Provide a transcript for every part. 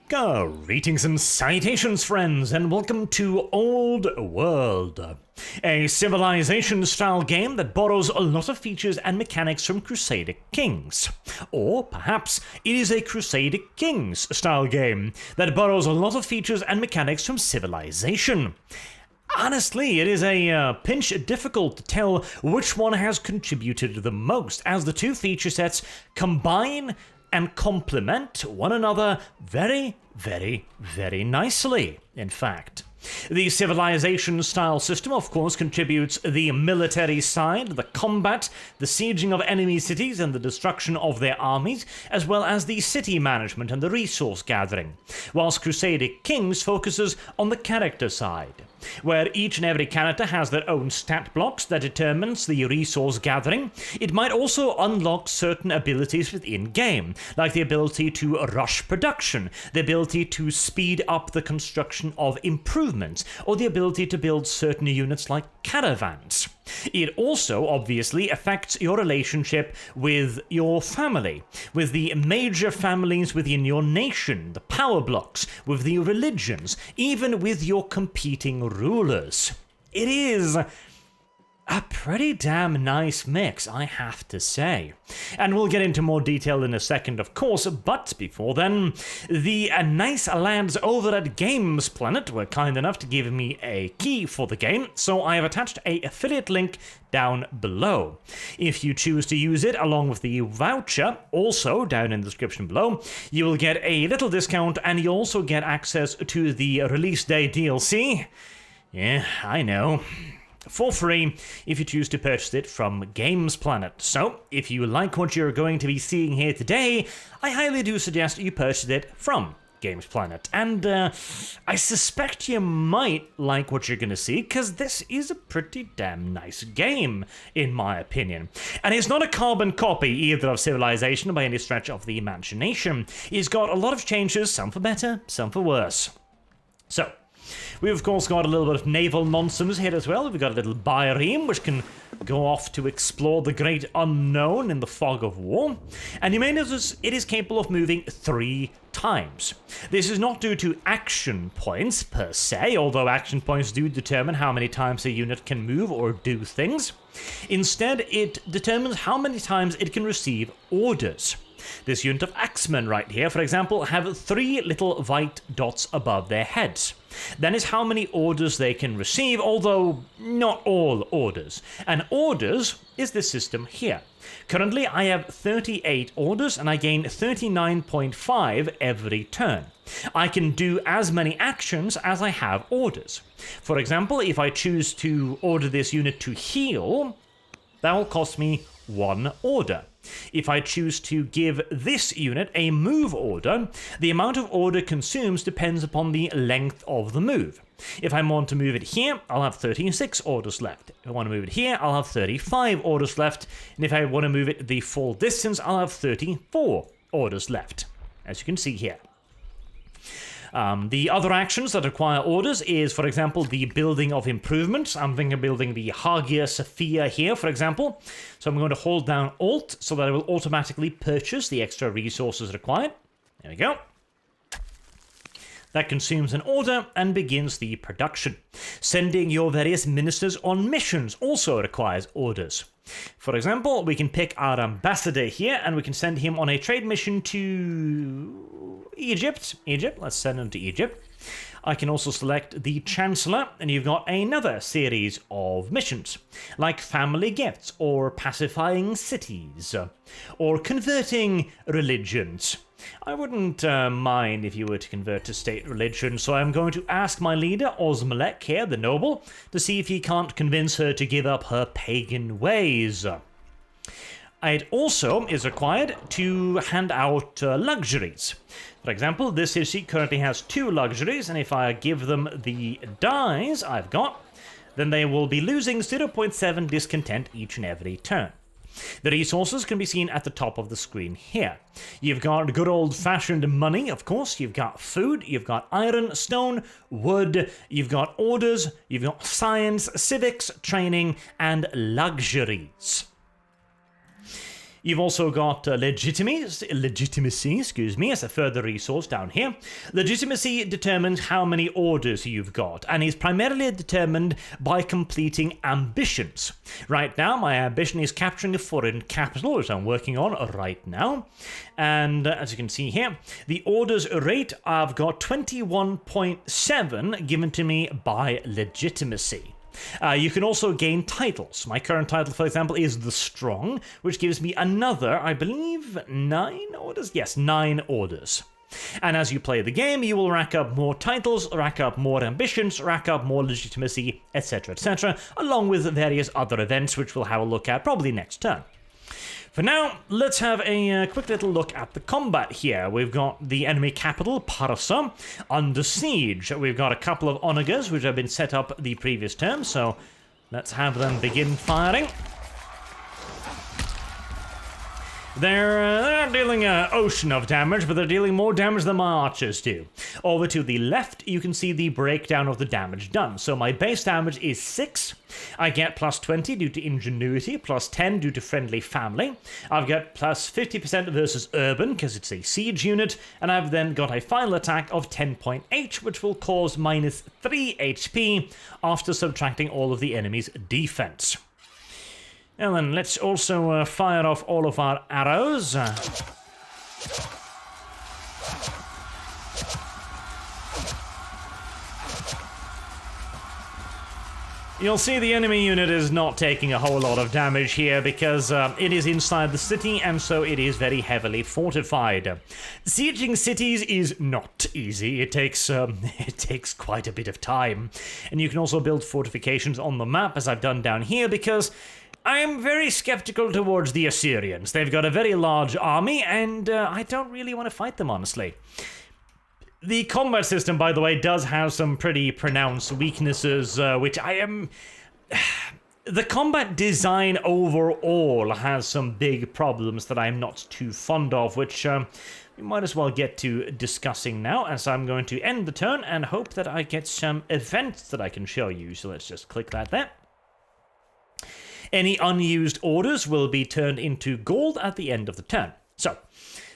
Greetings and salutations, friends, and welcome to Old World, a Civilization-style game that borrows a lot of features and mechanics from Crusader Kings. Or perhaps it is a Crusader Kings-style game that borrows a lot of features and mechanics from Civilization. Honestly, it is a pinch difficult to tell which one has contributed the most, as the two feature sets combine and complement one another very, very, very nicely, in fact. The Civilization-style system, of course, contributes the military side, the combat, the sieging of enemy cities and the destruction of their armies, as well as the city management and the resource gathering, whilst Crusader Kings focuses on the character side, where each and every character has their own stat blocks that determines the resource gathering. It might also unlock certain abilities within game, like the ability to rush production, the ability to speed up the construction of improvements, or the ability to build certain units like caravans. It also obviously affects your relationship with your family, with the major families within your nation, the power blocks, with the religions, even with your competing rulers. It is a pretty damn nice mix, I have to say. And we'll get into more detail in a second, of course, but before then, the nice lads over at Gamesplanet were kind enough to give me a key for the game, so I have attached an affiliate link down below. If you choose to use it along with the voucher, also down in the description below, you will get a little discount and you also get access to the release day DLC. Yeah, I know. For free if you choose to purchase it from Gamesplanet. So, if you like what you're going to be seeing here today, I highly do suggest you purchase it from Gamesplanet. And I suspect you might like what you're going to see, because this is a pretty damn nice game, in my opinion. And it's not a carbon copy either of Civilization by any stretch of the imagination. It's got a lot of changes, some for better, some for worse. So, we've of course got a little bit of naval nonsense here as well. We've got a little bireme which can go off to explore the great unknown in the fog of war. And you may notice it is capable of moving 3 times. This is not due to action points per se, although action points do determine how many times a unit can move or do things. Instead, it determines how many times it can receive orders. This unit of axemen right here, for example, have 3 little white dots above their heads. That is how many orders they can receive, although not all orders. And orders is this system here. Currently, I have 38 orders, and I gain 39.5 every turn. I can do as many actions as I have orders. For example, if I choose to order this unit to heal, that will cost me 1 order. If I choose to give this unit a move order, the amount of order consumes depends upon the length of the move. If I want to move it here, I'll have 36 orders left. If I want to move it here, I'll have 35 orders left. And if I want to move it the full distance, I'll have 34 orders left, as you can see here. The other actions that require orders is, for example, the building of improvements. I'm thinking of building the Hagia Sophia here, for example. So I'm going to hold down Alt so that it will automatically purchase the extra resources required. There we go. That consumes an order and begins the production. Sending your various ministers on missions also requires orders. For example, we can pick our ambassador here and we can send him on a trade mission to Egypt. Let's send him to Egypt. I can also select the Chancellor, and you've got another series of missions, like family gifts, or pacifying cities, or converting religions. I wouldn't mind if you were to convert to state religion, so I'm going to ask my leader, Osmalek here, the noble, to see if he can't convince her to give up her pagan ways. It also is required to hand out luxuries. For example, this city currently has 2 luxuries, and if I give them the dies I've got, then they will be losing 0.7 discontent each and every turn. The resources can be seen at the top of the screen here. You've got good old-fashioned money, of course. You've got food, you've got iron, stone, wood, you've got orders, you've got science, civics, training, and luxuries. You've also got legitimacy, excuse me, as a further resource down here. Legitimacy determines how many orders you've got, and is primarily determined by completing ambitions. Right now, my ambition is capturing a foreign capital, which I'm working on right now. And as you can see here, the orders rate, I've got 21.7 given to me by legitimacy. You can also gain titles. My current title, for example, is The Strong, which gives me another, I believe, 9 orders? Yes, 9 orders. And as you play the game, you will rack up more titles, rack up more ambitions, rack up more legitimacy, etc., along with various other events, which we'll have a look at probably next turn. For now, let's have a quick little look at the combat here. We've got the enemy capital, Parsa, under siege. We've got a couple of onagers, which have been set up the previous term, so let's have them begin firing. They're not dealing an ocean of damage, but they're dealing more damage than my archers do. Over to the left, you can see the breakdown of the damage done. So my base damage is 6. I get plus 20 due to ingenuity, plus 10 due to friendly family. I've got plus 50% versus urban, because it's a siege unit. And I've then got a final attack of 10.8, which will cause minus 3 HP after subtracting all of the enemy's defense. And then let's also fire off all of our arrows. You'll see the enemy unit is not taking a whole lot of damage here because it is inside the city, and so it is very heavily fortified. Sieging cities is not easy. It takes quite a bit of time. And you can also build fortifications on the map, as I've done down here, because I am very skeptical towards the Assyrians. They've got a very large army, and I don't really want to fight them, honestly. The combat system, by the way, does have some pretty pronounced weaknesses, which I am... The combat design overall has some big problems that I'm not too fond of, which we might as well get to discussing now, as I'm going to end the turn and hope that I get some events that I can show you. So let's just click that there. Any unused orders will be turned into gold at the end of the turn. So,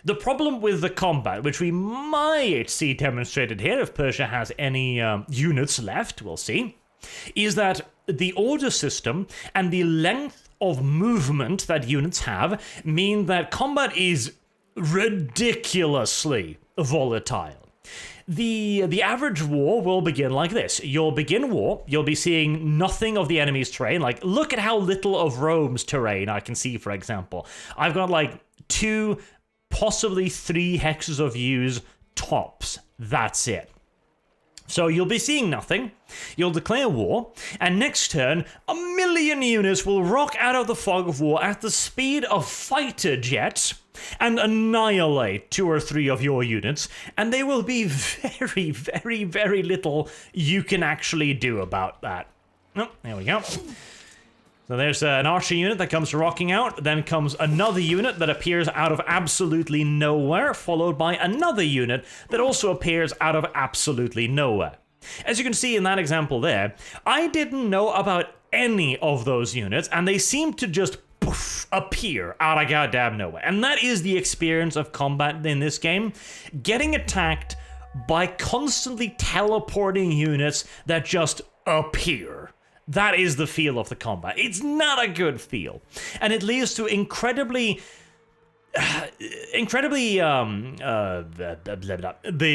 the problem with the combat, which we might see demonstrated here if Persia has any units left, we'll see, is that the order system and the length of movement that units have mean that combat is ridiculously volatile. The average war will begin like this. You'll begin war, you'll be seeing nothing of the enemy's terrain. Like, look at how little of Rome's terrain I can see, for example. I've got like 2, possibly 3 hexes of views tops. That's it. So you'll be seeing nothing, you'll declare war, and next turn, 1,000,000 units will rock out of the fog of war at the speed of fighter jets and annihilate 2 or 3 of your units, and there will be very, very, very little you can actually do about that. Oh, there we go. So there's an archer unit that comes rocking out, then comes another unit that appears out of absolutely nowhere, followed by another unit that also appears out of absolutely nowhere. As you can see in that example there, I didn't know about any of those units, and they seem to just poof, appear out of goddamn nowhere. And that is the experience of combat in this game, getting attacked by constantly teleporting units that just appear. That is the feel of the combat. It's not a good feel. And it leads to incredibly, the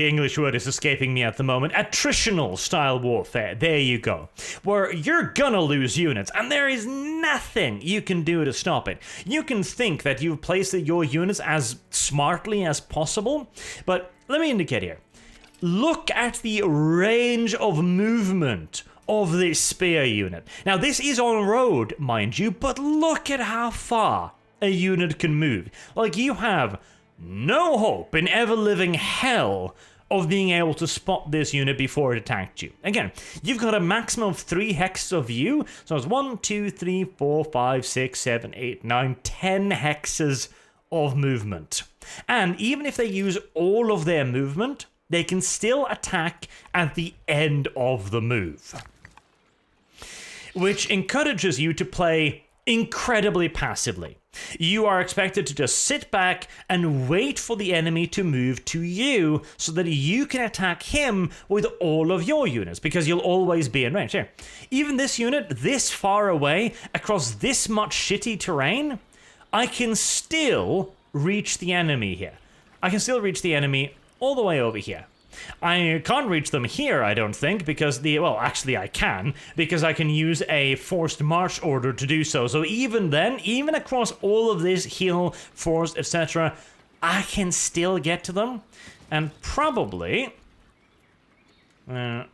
English word is escaping me at the moment, attritional style warfare. There you go. Where you're gonna lose units, and there is nothing you can do to stop it. You can think that you've placed your units as smartly as possible, but let me indicate here. Look at the range of movement of this spear unit. Now, this is on road, mind you, but look at how far a unit can move. Like, you have no hope in ever living hell of being able to spot this unit before it attacked you. Again, you've got a maximum of 3 hexes of view, so it's 1, 2, 3, 4, 5, 6, 7, 8, 9, 10 hexes of movement. And even if they use all of their movement, they can still attack at the end of the move, which encourages you to play incredibly passively. You are expected to just sit back and wait for the enemy to move to you so that you can attack him with all of your units, because you'll always be in range. Here, even this unit this far away across this much shitty terrain, I can still reach the enemy here. I can still reach the enemy all the way over here. I can't reach them here, I don't think, because well, actually I can, because I can use a forced march order to do so. So even then, even across all of this hill, forest, etc., I can still get to them. And probably... No,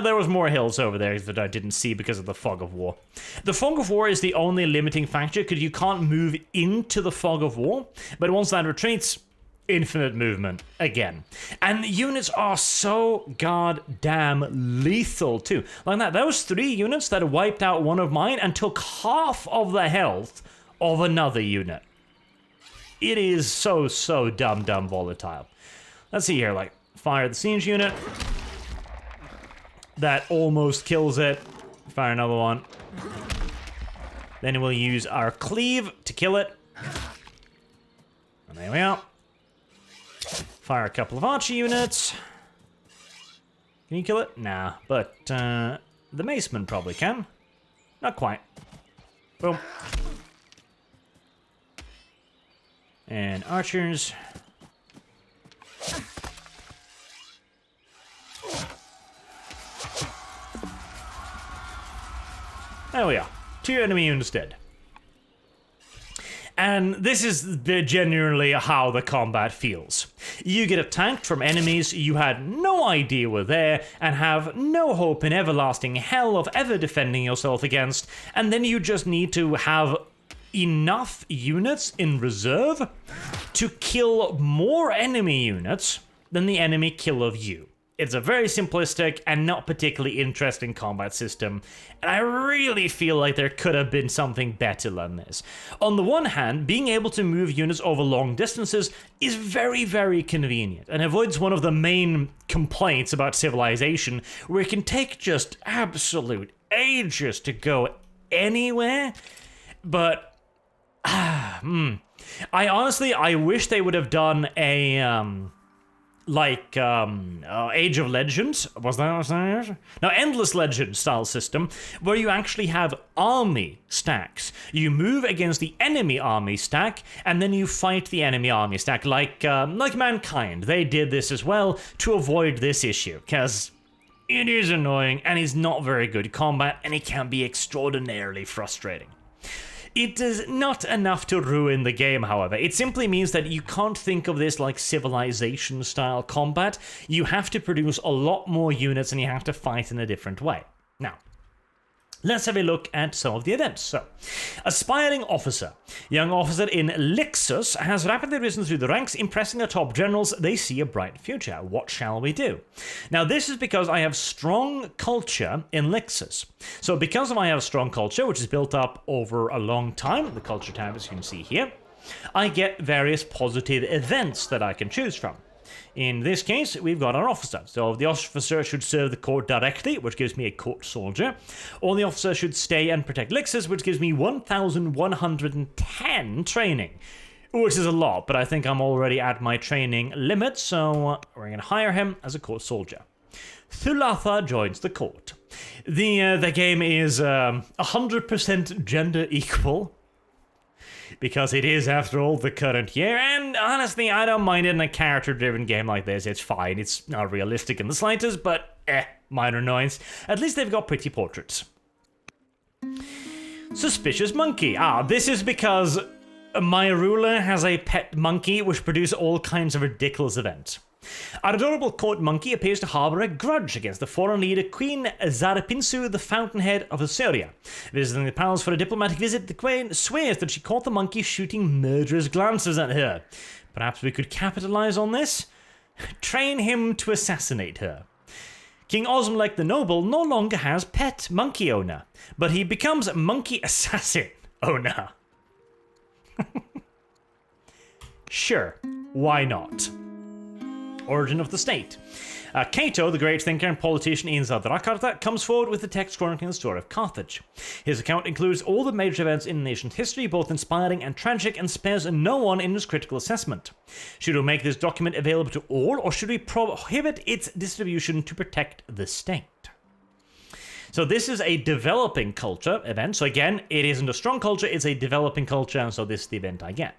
there was more hills over there that I didn't see because of the fog of war. The fog of war is the only limiting factor, because you can't move into the fog of war, but once that retreats, infinite movement again. And units are so goddamn lethal too. Like that, those 3 units that wiped out one of mine and took half of the health of another unit. It is so dumb volatile. Let's see here, like, fire the siege unit. That almost kills it. Fire another one. Then we'll use our cleave to kill it. And there we are. Fire a couple of archer units. Can you kill it? Nah, but the maceman probably can. Not quite. Boom. And archers. There we are. 2 enemy units dead. And this is genuinely how the combat feels. You get attacked from enemies you had no idea were there and have no hope in everlasting hell of ever defending yourself against, and then you just need to have enough units in reserve to kill more enemy units than the enemy kill of you. It's a very simplistic and not particularly interesting combat system, and I really feel like there could have been something better than this. On the one hand, being able to move units over long distances is very convenient, and avoids one of the main complaints about Civilization, where it can take just absolute ages to go anywhere. But I wish they would have done a Age of Legends, was that? No, Endless Legend style system, where you actually have army stacks. You move against the enemy army stack, and then you fight the enemy army stack, like Mankind. They did this as well to avoid this issue, because it is annoying, and it's not very good combat, and it can be extraordinarily frustrating. It is not enough to ruin the game, however. It simply means that you can't think of this like Civilization-style combat. You have to produce a lot more units and you have to fight in a different way. Now, let's have a look at some of the events. So, aspiring officer. Young officer in Lixus has rapidly risen through the ranks, impressing the top generals. They see a bright future. What shall we do? Now, this is because I have strong culture in Lixus. So, because I have strong culture, which is built up over a long time, the culture tab, as you can see here, I get various positive events that I can choose from. In this case, we've got our officer. So the officer should serve the court directly, which gives me a court soldier. Or the officer should stay and protect Lixus, which gives me 1,110 training. Which is a lot, but I think I'm already at my training limit, so we're going to hire him as a court soldier. Thulatha joins the court. The game is 100% gender equal, because it is, after all, the current year, and honestly, I don't mind it in a character-driven game like this. It's fine. It's not realistic in the slightest, but minor annoyance. At least they've got pretty portraits. Suspicious monkey. This is because my ruler has a pet monkey which produces all kinds of ridiculous events. Our adorable court monkey appears to harbor a grudge against the foreign leader Queen Zarapinsu, the fountainhead of Assyria. Visiting the palace for a diplomatic visit, the queen swears that she caught the monkey shooting murderous glances at her. Perhaps we could capitalize on this? Train him to assassinate her. King Osmalek the Noble no longer has pet monkey owner, but he becomes monkey assassin owner. Sure, why not? Origin of the state. Cato, the great thinker and politician in Zadrakarta, comes forward with the text chronicling the story of Carthage. His account includes all the major events in ancient history, both inspiring and tragic, and spares no one in his critical assessment. Should we make this document available to all, or should we prohibit its distribution to protect the state? So this is a developing culture event. So again, it isn't a strong culture, it's a developing culture, and so this is the event I get.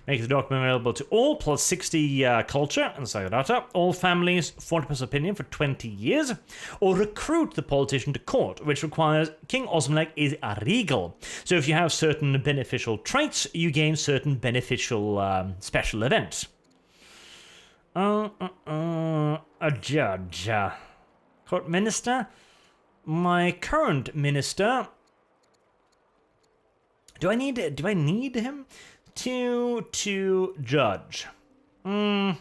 Make the document available to all, plus 60 culture and Sagrata, all families, 40% opinion for 20 years, or recruit the politician to court, which requires King Osmanlek is a regal. So if you have certain beneficial traits, you gain certain beneficial special events. A judge. Court minister? My current minister... Do I need him? To judge. Not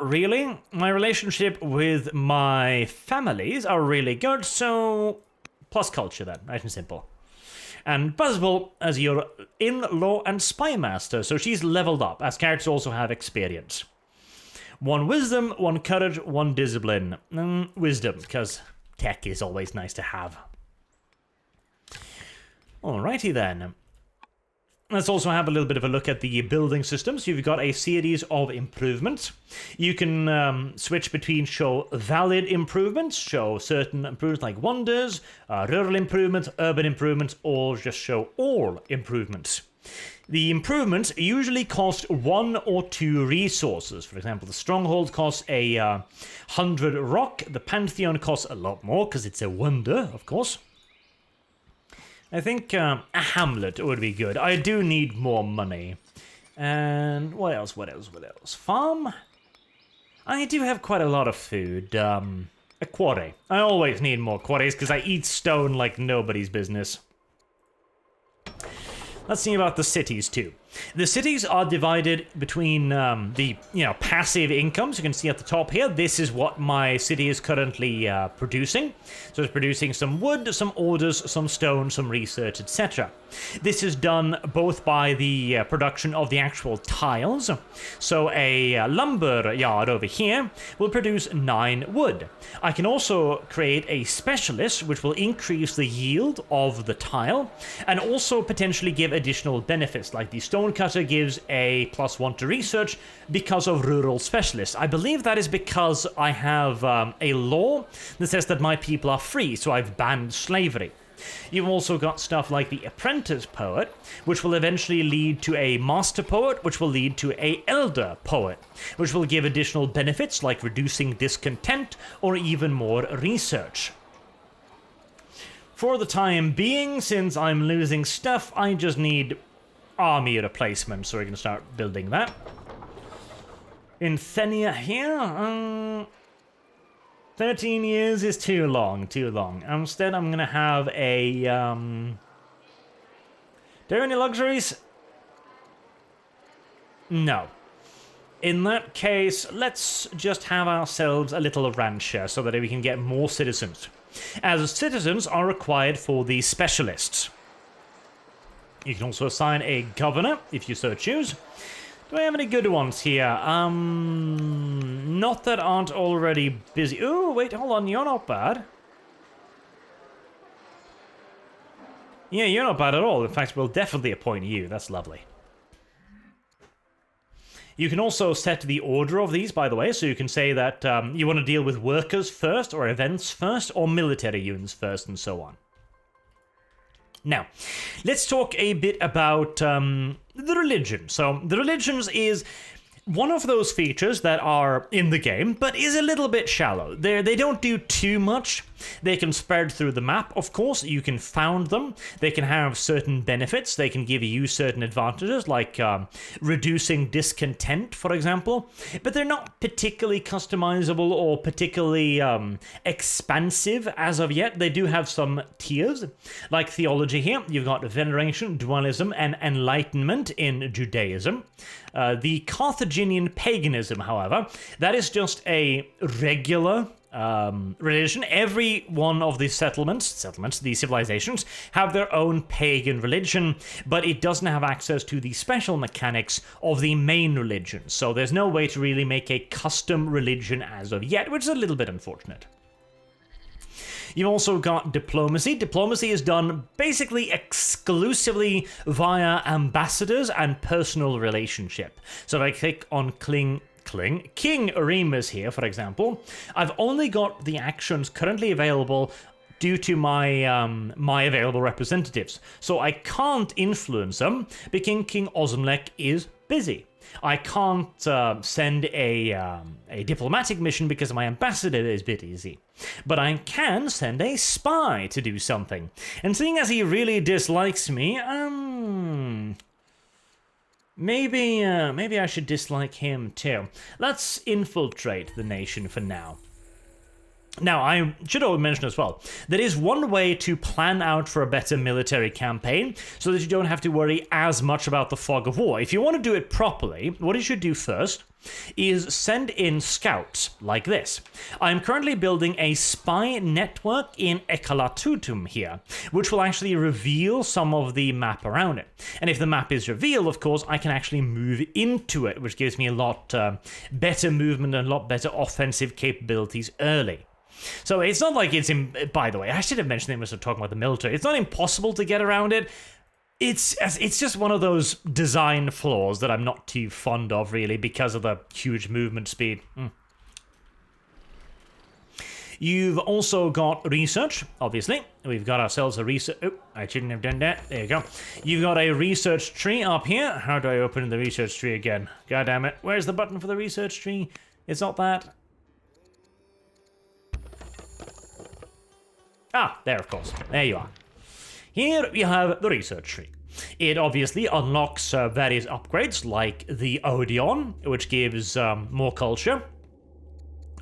really. My relationship with my families are really good, so plus culture then, nice and simple. And Buzzball as your in-law and spy master, so she's leveled up, as characters also have experience. 1 wisdom, 1 courage, 1 discipline. Wisdom, because tech is always nice to have. Alrighty then. Let's also have a little bit of a look at the building systems. You've got a series of improvements. You can switch between show valid improvements, show certain improvements like wonders, rural improvements, urban improvements, or just show all improvements. The improvements usually cost 1 or 2 resources. For example, the Stronghold costs 100 rock. The Pantheon costs a lot more because it's a wonder, of course. I think a hamlet would be good. I do need more money. And what else? Farm? I do have quite a lot of food. A quarry. I always need more quarries because I eat stone like nobody's business. Let's see about the cities too. The cities are divided between the passive incomes. You can see at the top here, this is what my city is currently producing. So it's producing some wood, some orders, some stone, some research, etc. This is done both by the production of the actual tiles. So a lumber yard over here will produce 9 wood. I can also create a specialist which will increase the yield of the tile and also potentially give additional benefits, like the stone cutter gives a +1 to research because of rural specialists. I believe that is because I have a law that says that my people are free, so I've banned slavery. You've also got stuff like the apprentice poet, which will eventually lead to a master poet, which will lead to a elder poet, which will give additional benefits like reducing discontent or even more research. For the time being, since I'm losing stuff, I just need army replacement, so we're going to start building that. In Thenia here, 13 years is too long. Instead, I'm going to have a... Do you have any luxuries? No. In that case, let's just have ourselves a little rancher so that we can get more citizens. As citizens are required for the specialists. You can also assign a governor, if you so choose. Do I have any good ones here? Not that aren't already busy. Oh, wait, hold on, you're not bad. Yeah, you're not bad at all. In fact, we'll definitely appoint you. That's lovely. You can also set the order of these, by the way, so you can say that you want to deal with workers first, or events first, or military units first, and so on. Now, let's talk a bit about the religion. So, the religions is one of those features that are in the game, but is a little bit shallow. They don't do too much. They can spread through the map, of course. You can found them. They can have certain benefits. They can give you certain advantages, like reducing discontent, for example. But they're not particularly customizable or particularly expansive as of yet. They do have some tiers, like theology here. You've got veneration, dualism, and enlightenment in Judaism. The Carthaginian paganism, however, that is just a regular religion. Every one of these these civilizations, have their own pagan religion, but it doesn't have access to the special mechanics of the main religion. So there's no way to really make a custom religion as of yet, which is a little bit unfortunate. You've also got diplomacy. Diplomacy is done basically exclusively via ambassadors and personal relationship. So if I click on King Remus here, for example, I've only got the actions currently available due to my my available representatives. So I can't influence them because King Osmlek is busy. I can't send a diplomatic mission because my ambassador is busy. But I can send a spy to do something. And seeing as he really dislikes me, maybe I should dislike him too. Let's infiltrate the nation for now. Now, I should mention as well, there is one way to plan out for a better military campaign so that you don't have to worry as much about the fog of war. If you want to do it properly, what you should do first is send in scouts like this. I'm currently building a spy network in Ekalatutum here, which will actually reveal some of the map around it. And if the map is revealed, of course, I can actually move into it, which gives me a lot better movement and a lot better offensive capabilities early. So it's not like it's by the way, I should have mentioned it when I was talking about the military. It's not impossible to get around it. It's just one of those design flaws that I'm not too fond of, really, because of the huge movement speed. You've also got research, obviously. We've got ourselves a research... Oh, I shouldn't have done that. There you go. You've got a research tree up here. How do I open the research tree again? God damn it. Where's the button for the research tree? It's not that. Ah, there, of course. There you are. Here we have the research tree. It obviously unlocks various upgrades like the Odeon, which gives more culture,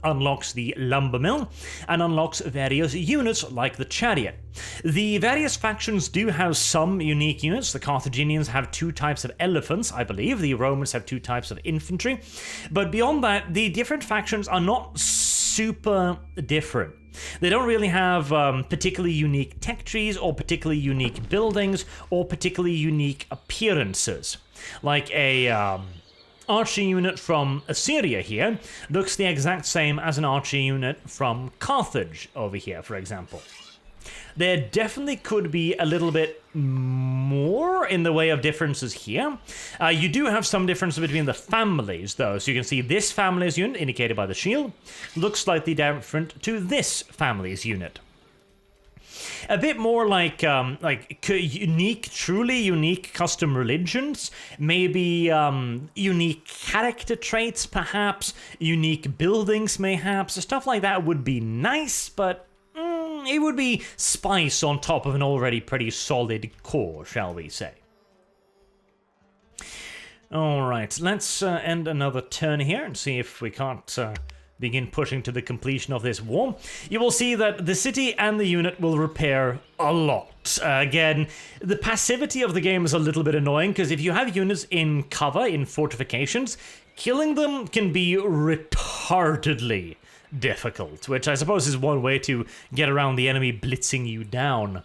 unlocks the lumber mill, and unlocks various units like the chariot. The various factions do have some unique units. The Carthaginians have 2 types of elephants, I believe. The Romans have 2 types of infantry. But beyond that, the different factions are not super different. They don't really have particularly unique tech trees or particularly unique buildings or particularly unique appearances. Like a archer unit from Assyria here looks the exact same as an archer unit from Carthage over here, for example. There definitely could be a little bit more in the way of differences here. You do have some difference between the families, though. So you can see this family's unit, indicated by the shield, looks slightly different to this family's unit. A bit more like unique, truly unique custom religions, maybe unique character traits, perhaps, unique buildings, mayhaps. Stuff like that would be nice, but it would be spice on top of an already pretty solid core, shall we say. Alright, let's end another turn here and see if we can't begin pushing to the completion of this war. You will see that the city and the unit will repair a lot. Again, the passivity of the game is a little bit annoying, because if you have units in cover, in fortifications, killing them can be retardedly difficult, which I suppose is one way to get around the enemy blitzing you down.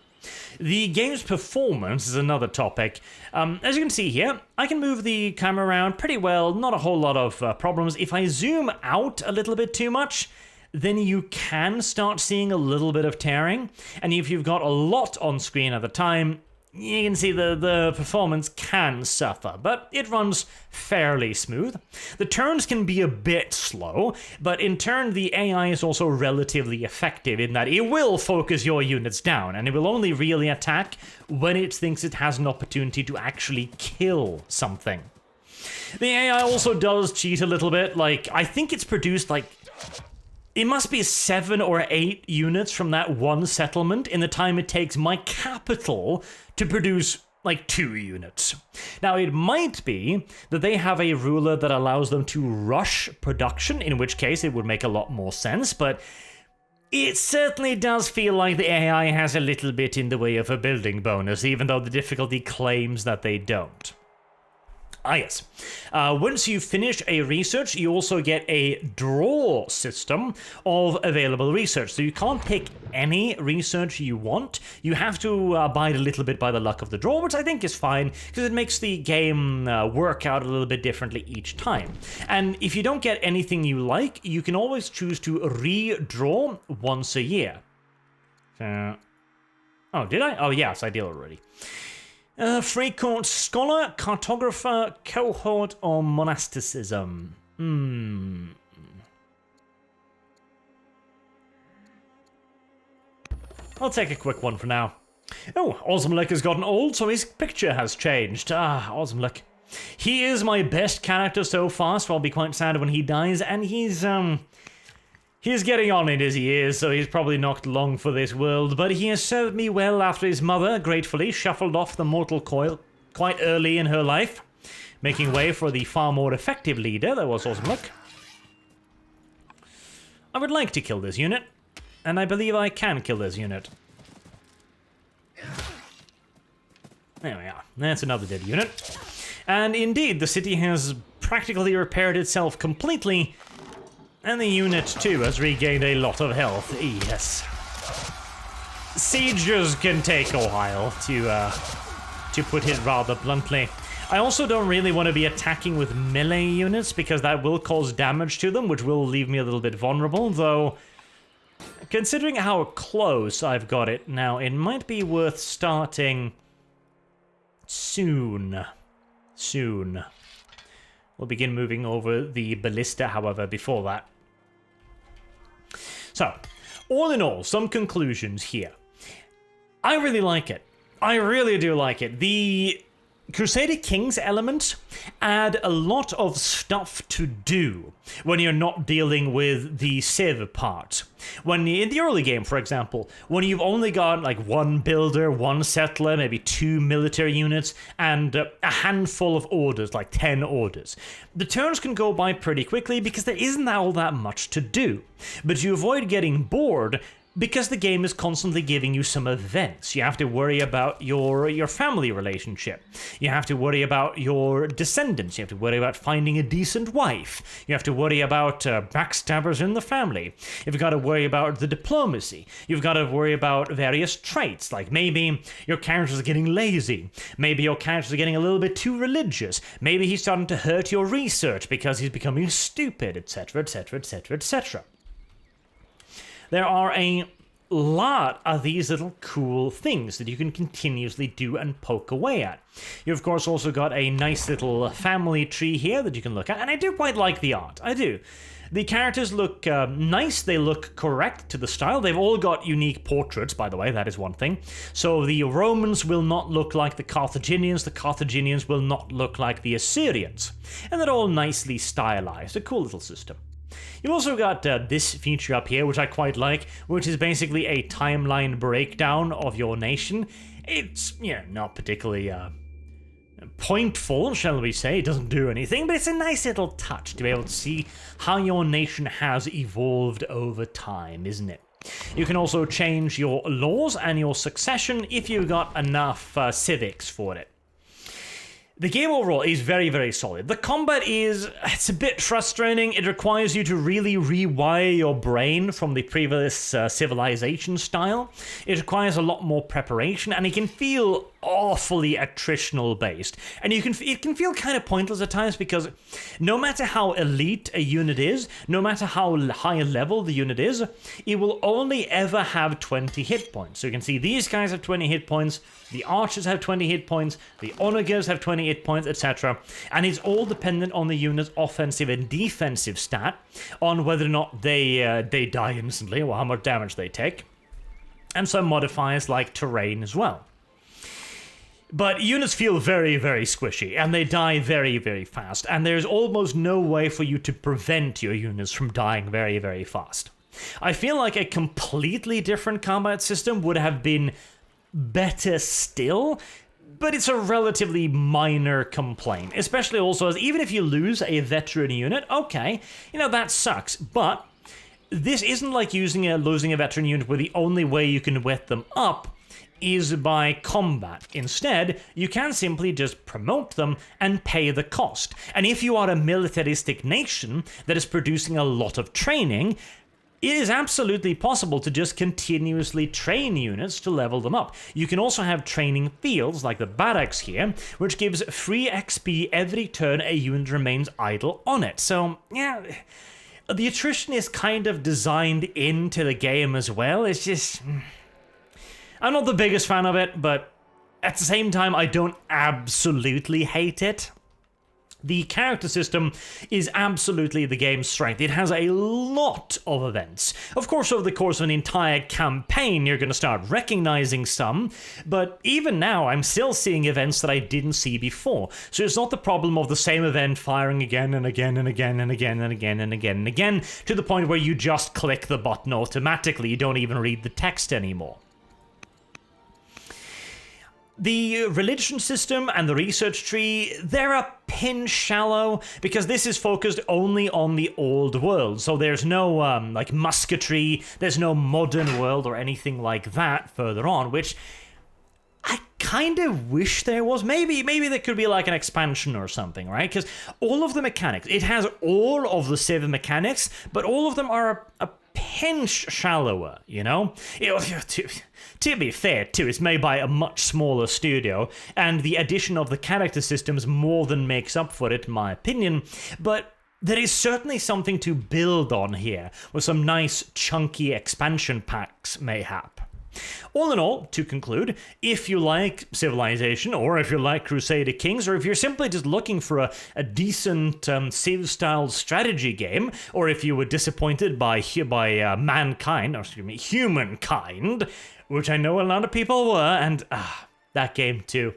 The game's performance is another topic. As you can see here, I can move the camera around pretty well, not a whole lot of problems. If I zoom out a little bit too much, then you can start seeing a little bit of tearing, and if you've got a lot on screen at the time, you can see the performance can suffer, but it runs fairly smooth. The turns can be a bit slow, but in turn the AI is also relatively effective in that it will focus your units down, and it will only really attack when it thinks it has an opportunity to actually kill something. The AI also does cheat a little bit. Like, I think it's produced like... it must be 7 or 8 units from that one settlement in the time it takes my capital to produce like 2 units. Now, it might be that they have a ruler that allows them to rush production, in which case it would make a lot more sense, but it certainly does feel like the AI has a little bit in the way of a building bonus, even though the difficulty claims that they don't. Ah, yes. Once you finish a research, you also get a draw system of available research. So you can't pick any research you want. You have to abide a little bit by the luck of the draw, which I think is fine, because it makes the game work out a little bit differently each time. And if you don't get anything you like, you can always choose to redraw once a year. So... Oh, did I? Oh, yes, I did already. Free court scholar, cartographer, cohort, or monasticism? I'll take a quick one for now. Oh, Osmalik has gotten old, so his picture has changed. Ah, Osmalik. He is my best character so far, so I'll be quite sad when he dies, and he's getting on in his years, so he's probably not long for this world, but he has served me well after his mother, gratefully, shuffled off the mortal coil quite early in her life, making way for the far more effective leader that was Osmalik. I would like to kill this unit, and I believe I can kill this unit. There we are. That's another dead unit. And indeed, the city has practically repaired itself completely, and the unit, too, has regained a lot of health. Yes. Sieges can take a while, to put it rather bluntly. I also don't really want to be attacking with melee units, because that will cause damage to them, which will leave me a little bit vulnerable, though... Considering how close I've got it now, it might be worth starting... soon. Soon. We'll begin moving over the ballista, however, before that. So, all in all, some conclusions here. I really like it. I really do like it. The Crusader Kings elements add a lot of stuff to do when you're not dealing with the civ part. When in the early game, for example, when you've only got like one builder, one settler, maybe 2 military units, and a handful of orders, like 10 orders, the turns can go by pretty quickly because there isn't all that much to do. But you avoid getting bored because the game is constantly giving you some events. You have to worry about your family relationship. You have to worry about your descendants. You have to worry about finding a decent wife. You have to worry about backstabbers in the family. You've got to worry about the diplomacy. You've got to worry about various traits, like maybe your characters are getting lazy. Maybe your characters are getting a little bit too religious. Maybe he's starting to hurt your research because he's becoming stupid, etc., etc., etc., etc. There are a lot of these little cool things that you can continuously do and poke away at. You've of course also got a nice little family tree here that you can look at, and I do quite like the art, I do. The characters look nice, they look correct to the style. They've all got unique portraits, by the way, that is one thing. So the Romans will not look like the Carthaginians will not look like the Assyrians. And they're all nicely stylized, a cool little system. You've also got this feature up here, which I quite like, which is basically a timeline breakdown of your nation. It's, not particularly pointful, shall we say. It doesn't do anything, but it's a nice little touch to be able to see how your nation has evolved over time, isn't it? You can also change your laws and your succession if you've got enough civics for it. The game overall is very, very solid. The combat it's a bit frustrating. It requires you to really rewire your brain from the previous Civilization style. It requires a lot more preparation, and it can feel awfully attritional based. And it can feel kind of pointless at times because no matter how elite a unit is, no matter how high level the unit is, it will only ever have 20 hit points. So you can see these guys have 20 hit points, the archers have 20 hit points, the onagers have 20 hit points, etc. And it's all dependent on the unit's offensive and defensive stat, on whether or not they die instantly or how much damage they take, and some modifiers like terrain as well. But units feel very, very squishy, and they die very, very fast, and there's almost no way for you to prevent your units from dying very, very fast. I feel like a completely different combat system would have been better still, but it's a relatively minor complaint, especially also as even if you lose a veteran unit, okay, that sucks, but this isn't like losing a veteran unit where the only way you can wet them up is by combat. Instead, you can simply just promote them and pay the cost. And if you are a militaristic nation that is producing a lot of training, it is absolutely possible to just continuously train units to level them up. You can also have training fields, like the barracks here, which gives free XP every turn a unit remains idle on it. So, yeah, the attrition is kind of designed into the game as well. It's just... I'm not the biggest fan of it, but at the same time, I don't absolutely hate it. The character system is absolutely the game's strength. It has a lot of events. Of course, over the course of an entire campaign, you're going to start recognizing some, but even now, I'm still seeing events that I didn't see before. So it's not the problem of the same event firing again and again and again and again and again and again and again, to the point where you just click the button automatically. You don't even read the text anymore. The religion system and the research tree, they're a pin shallow, because this is focused only on the old world. So there's no, like, musketry, there's no modern world or anything like that further on, which I kind of wish there was. Maybe there could be like an expansion or something, right? Because all of the mechanics, it has all of the Civ mechanics, but all of them are a pinch shallower, you know? To be fair, too, it's made by a much smaller studio, and the addition of the character systems more than makes up for it, in my opinion, but there is certainly something to build on here, with some nice, chunky expansion packs, mayhap. All in all, to conclude, if you like Civilization, or if you like Crusader Kings, or if you're simply just looking for a decent Civ-style strategy game, or if you were disappointed by mankind, or excuse me, humankind, which I know a lot of people were, and that game too.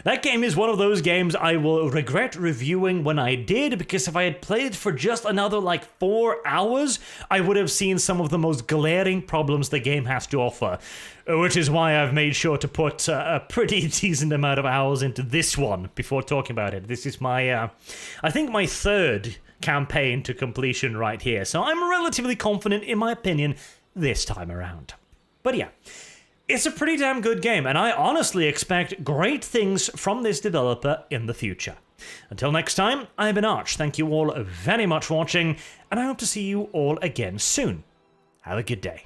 That game is one of those games I will regret reviewing when I did, because if I had played it for just another like 4 hours, I would have seen some of the most glaring problems the game has to offer, which is why I've made sure to put a pretty decent amount of hours into this one before talking about it. This is my, I think my third campaign to completion right here, so I'm relatively confident in my opinion this time around. But yeah, it's a pretty damn good game, and I honestly expect great things from this developer in the future. Until next time, I've been Arch. Thank you all very much for watching, and I hope to see you all again soon. Have a good day.